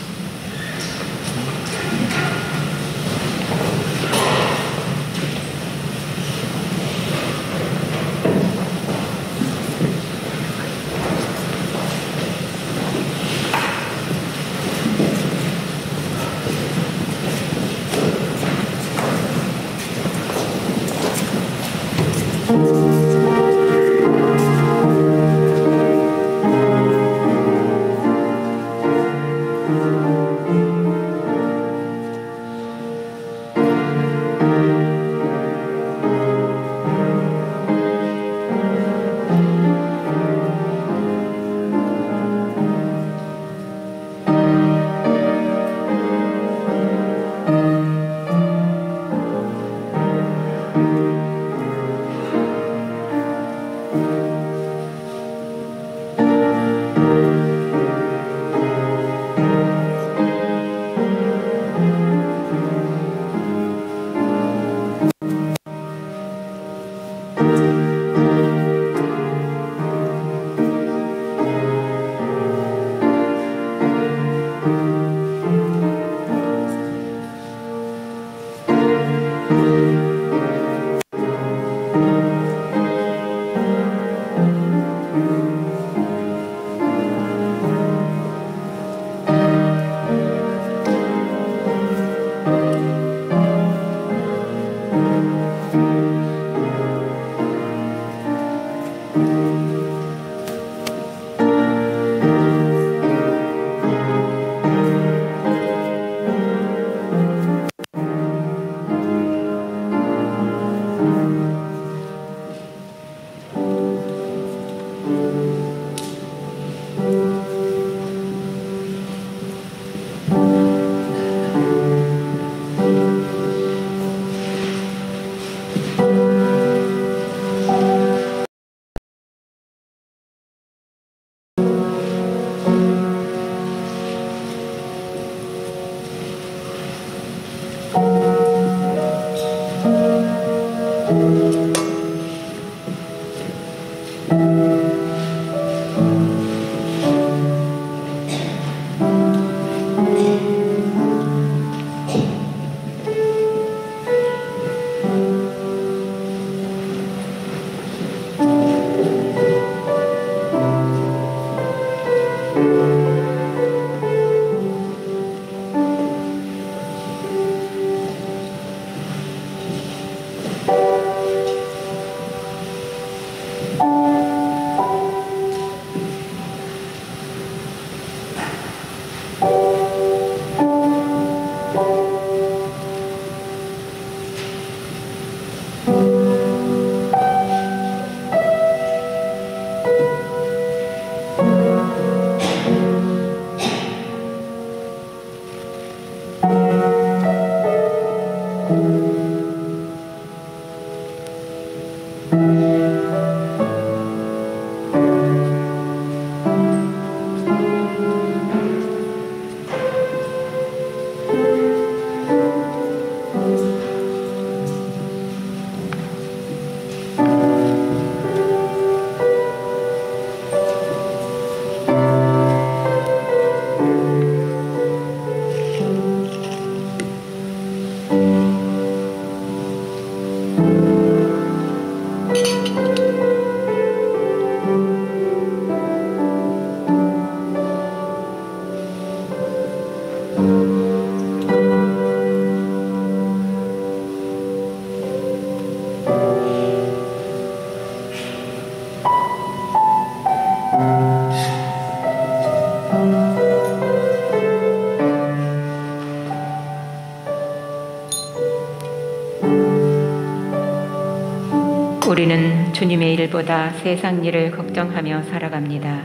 우리는 주님의 일보다 세상 일을 걱정하며 살아갑니다.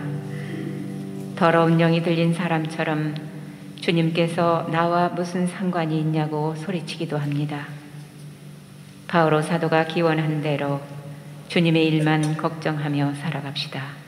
더러운 영이 들린 사람처럼 주님께서 나와 무슨 상관이 있냐고 소리치기도 합니다. 바오로 사도가 기원한 대로 주님의 일만 걱정하며 살아갑시다.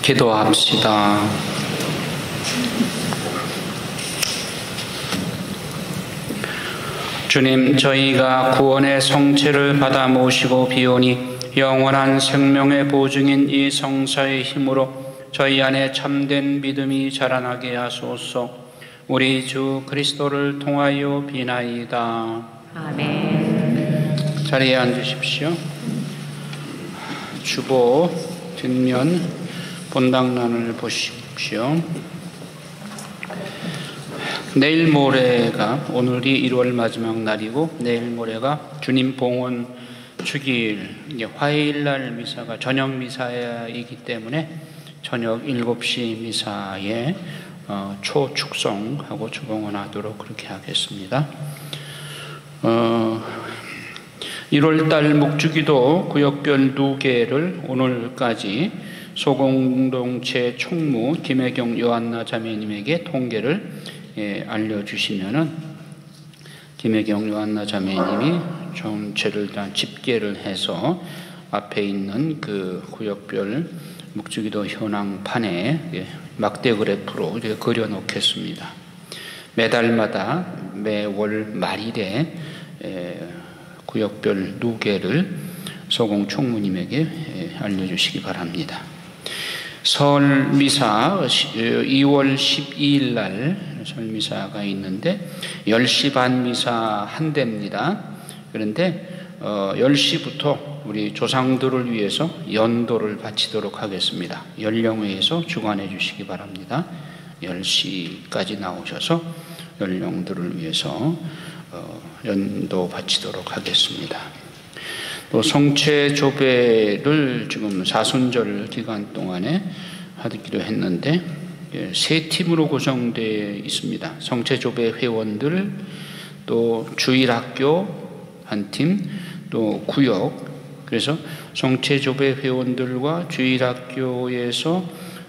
기도합시다. 주님, 저희가 구원의 성체를 받아 모시고 비오니 영원한 생명의 보증인 이 성사의 힘으로 저희 안에 참된 믿음이 자라나게 하소서. 우리 주 그리스도를 통하여 비나이다. 아멘. 자리에 앉으십시오. 주보 뒷면 본당란을 보십시오. 내일 모레가, 오늘이 1월 마지막 날이고 내일 모레가 주님 봉헌 주기일, 화요일날 미사가 저녁 미사이기 때문에 저녁 7시 미사에 초축성하고 주봉헌하도록 그렇게 하겠습니다. 1월달 묵주기도 구역별 2개를 오늘까지 소공동체 총무 김혜경 요한나 자매님에게 통계를 알려주시면은 김혜경 요한나 자매님이 전체를 다 집계를 해서 앞에 있는 그 구역별 묵주기도 현황판에 막대 그래프로 이렇게 그려놓겠습니다. 매달마다 매월 말일에 구역별 누계를 소공 총무님에게 알려주시기 바랍니다. 설 미사 2월 12일 날 설미사가 있는데 10시 반 미사 한 대입니다. 그런데 10시부터 우리 조상들을 위해서 연도를 바치도록 하겠습니다. 연령회에서 주관해 주시기 바랍니다. 10시까지 나오셔서 연령들을 위해서 연도 바치도록 하겠습니다. 또 성체 조배를 지금 사순절 기간 동안에 하기로 했는데 세 팀으로 구성되어 있습니다. 성체 조배 회원들, 또 주일학교 한 팀, 또 구역. 그래서 성체 조배 회원들과 주일학교에서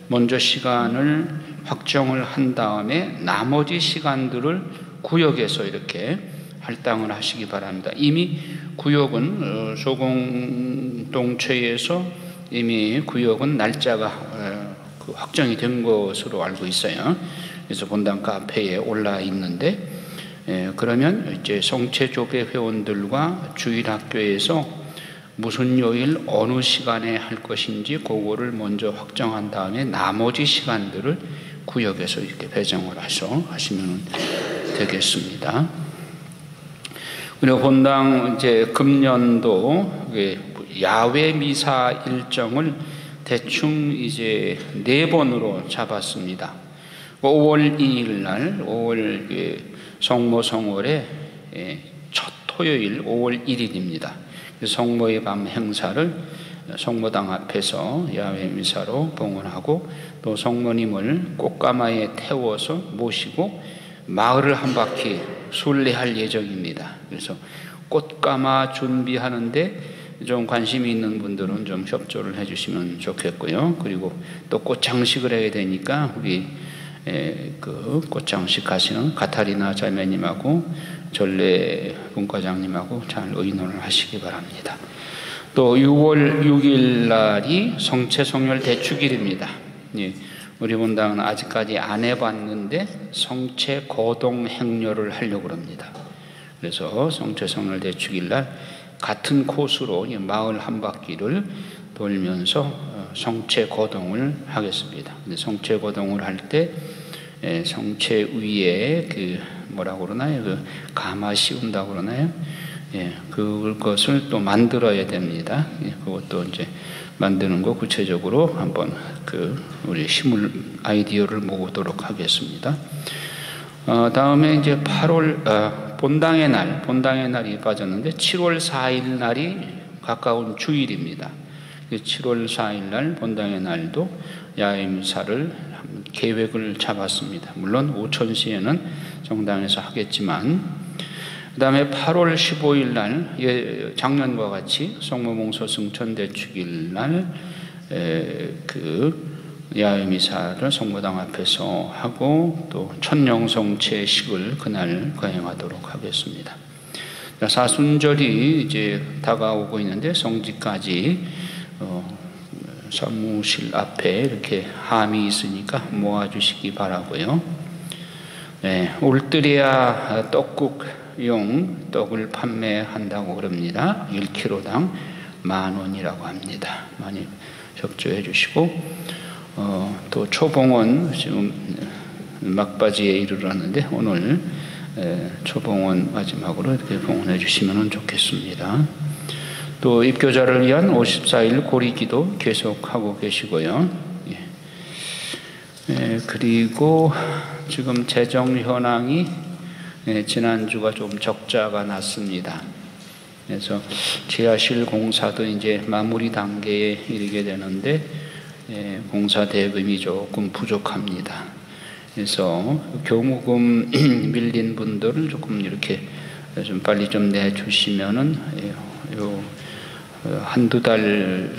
먼저 시간을 확정을 한 다음에 나머지 시간들을 구역에서 이렇게 할당을 하시기 바랍니다. 이미 구역은 소공동체에서 이미 구역은 날짜가 확정이 된 것으로 알고 있어요. 그래서 본당 카페에 올라 있는데 그러면 이제 성체조배 회원들과 주일학교에서 무슨 요일 어느 시간에 할 것인지 그거를 먼저 확정한 다음에 나머지 시간들을 구역에서 이렇게 배정을 하시면 되겠습니다. 그리고 본당 이제 금년도 야외 미사 일정을 대충 이제 4번으로 잡았습니다. 5월 2일 날 5월 성모성월의 첫 토요일 5월 1일입니다. 성모의 밤 행사를 성모당 앞에서 야외 미사로 봉헌하고 또 성모님을 꽃가마에 태워서 모시고 마을을 한 바퀴 순례할 예정입니다. 그래서 꽃가마 준비하는데 좀 관심이 있는 분들은 좀 협조를 해주시면 좋겠고요. 그리고 또 꽃장식을 해야 되니까 우리 그 꽃장식 하시는 가타리나 자매님하고 전례 분과장님하고 잘 의논을 하시기 바랍니다. 또 6월 6일 날이 성체성혈 대축일입니다. 우리 본당은 아직까지 안 해봤는데 성체 거동 행렬을 하려고 합니다. 그래서 성체성혈 대축일 날 같은 코스로 마을 한 바퀴를 돌면서 성체 거동을 하겠습니다. 성체 거동을 할 때 성체 위에 그 뭐라고 그러나요? 그 가마 씌운다고 그러나요? 그것을 또 만들어야 됩니다. 그것도 이제 만드는 거 구체적으로 한번 우리 시물 아이디어를 모으도록 하겠습니다. 다음에 이제 8월 본당의 날이 빠졌는데 7월 4일 날이 가까운 주일입니다. 7월 4일 날 본당의 날도 야외 미사를 계획을 잡았습니다. 물론 오천시에는 정당에서 하겠지만 그 다음에 8월 15일 날 작년과 같이 성모봉소 승천대축일 날 야외 미사를 성모당 앞에서 하고 또 천령성체식을 그날 거행하도록 하겠습니다. 사순절이 이제 다가오고 있는데 성지까지 사무실 앞에 이렇게 함이 있으니까 모아주시기 바라고요. 올드레아 떡국용 떡을 판매한다고 그럽니다. 1kg당 10,000원이라고 합니다. 많이 협조해 주시고 또 초봉원 지금 막바지에 이르렀는데 오늘 초봉원 마지막으로 이렇게 봉헌해 주시면 좋겠습니다. 또 입교자를 위한 54일 고리기도 계속하고 계시고요. 그리고 지금 재정 현황이 지난주가 좀 적자가 났습니다. 그래서 지하실 공사도 이제 마무리 단계에 이르게 되는데 공사 대금이 조금 부족합니다. 그래서 교무금 밀린 분들을 조금 이렇게 좀 빨리 좀 내주시면은 한두 달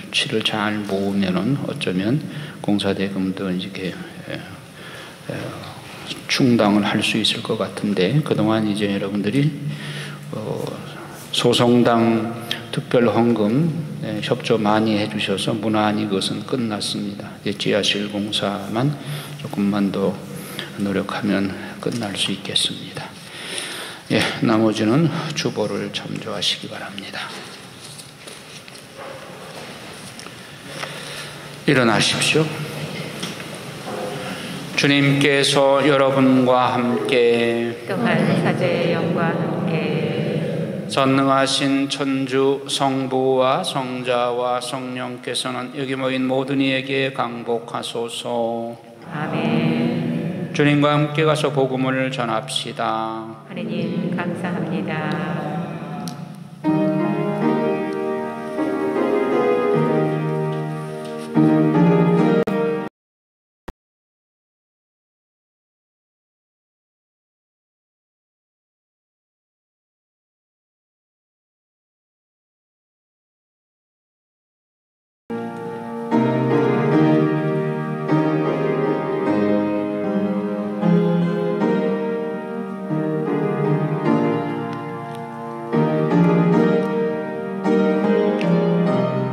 수치를 잘 모으면은 어쩌면 공사대금도 이렇게 충당을 할 수 있을 것 같은데, 그동안 이제 여러분들이 소성당 특별 헌금 협조 많이 해주셔서 무난히 그것은 끝났습니다. 이제 지하실 공사만 조금만 더 노력하면 끝날 수 있겠습니다. 예, 나머지는 주보를 참조하시기 바랍니다. 일어나십시오. 주님께서 여러분과 함께 또한 사제의 영과 함께 전능하신 천주 성부와 성자와 성령께서는 여기 모인 모든 이에게 강복하소서. 아멘. 주님과 함께 가서 복음을 전합시다. 하느님 감사합니다.